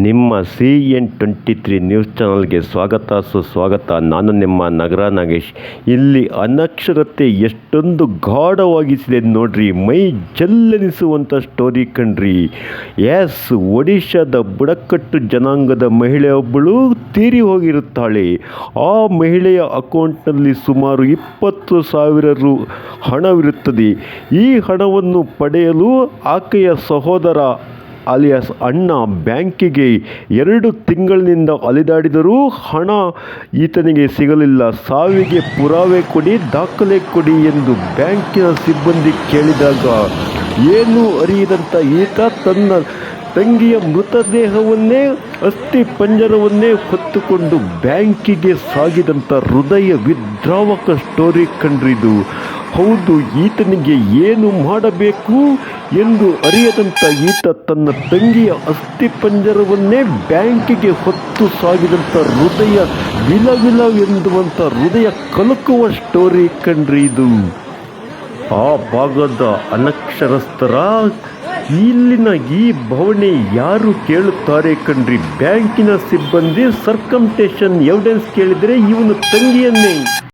ನಿಮ್ಮ CN23 news ಚಾನಲ್ಗೆ ಸುಸ್ವಾಗತ. ನಾನು ನಿಮ್ಮ ನಗರ ನಾಗೇಶ್. ಇಲ್ಲಿ ಅನಕ್ಷರತೆ ಎಷ್ಟೊಂದು ಗಾಢವಾಗಿಸಿದೆ ನೋಡ್ರಿ, ಮೈ ಜಲ್ಲೆನಿಸುವಂಥ ಸ್ಟೋರಿ ಕಣ್ರಿ. ಒಡಿಶಾದ ಬುಡಕಟ್ಟು ಜನಾಂಗದ ಮಹಿಳೆಯೊಬ್ಬಳು ತೀರಿ ಹೋಗಿರುತ್ತಾಳೆ. ಆ ಮಹಿಳೆಯ ಅಕೌಂಟ್ನಲ್ಲಿ ಸುಮಾರು 20,000 ರು ಹಣವಿರುತ್ತದೆ. ಈ ಹಣವನ್ನು ಪಡೆಯಲು ಆಕೆಯ ಸಹೋದರ ಅಲಿಯಾಸ್ ಅಣ್ಣ ಬ್ಯಾಂಕಿಗೆ 2 ತಿಂಗಳಿನಿಂದ ಅಲೆದಾಡಿದರೂ ಹಣ ಈತನಿಗೆ ಸಿಗಲಿಲ್ಲ. ಸಾವಿಗೆ ಪುರಾವೆ ಕೊಡಿ, ದಾಖಲೆ ಕೊಡಿ ಎಂದು ಬ್ಯಾಂಕಿನ ಸಿಬ್ಬಂದಿ ಕೇಳಿದಾಗ ಏನೂ ಅರಿಯದಂಥ ಈತ ತನ್ನ ತಂಗಿಯ ಮೃತದೇಹವನ್ನೇ, ಅಸ್ಥಿ ಪಂಜರವನ್ನೇ ಹೊತ್ತುಕೊಂಡು ಬ್ಯಾಂಕಿಗೆ ಸಾಗಿದಂಥ ಹೃದಯ ವಿದ್ರಾವಕ ಸ್ಟೋರಿ ಕಂಡ್ರಿದು. ಹೌದು, ಈತನಿಗೆ ಏನು ಮಾಡಬೇಕು ಎಂದು ಅರಿಯದಂಥ ಈತ ತನ್ನ ತಂಗಿಯ ಅಸ್ಥಿ ಪಂಜರವನ್ನೇ ಬ್ಯಾಂಕಿಗೆ ಹೊತ್ತು ಸಾಗಿದಂಥ ಹೃದಯ ವಿಲವಿಲ ಎಂದುವಂಥ ಹೃದಯ ಕಲಕುವ ಸ್ಟೋರಿ ಕಂಡ್ರಿದು. ಆ ಭಾಗದ ಅನಕ್ಷರಸ್ಥರ ಇಲ್ಲಿನ ಈ ಭಾವನೆ ಯಾರು ಕೇಳುತ್ತಾರೆ ಕಣ್ರಿ. ಬ್ಯಾಂಕಿನ ಸಿಬ್ಬಂದಿ ಸರ್ಕಮ್ಟೇಷನ್ ಎವಿಡೆನ್ಸ್ ಕೇಳಿದರೆ ಇವನು ತಂಗಿಯನ್ನೇ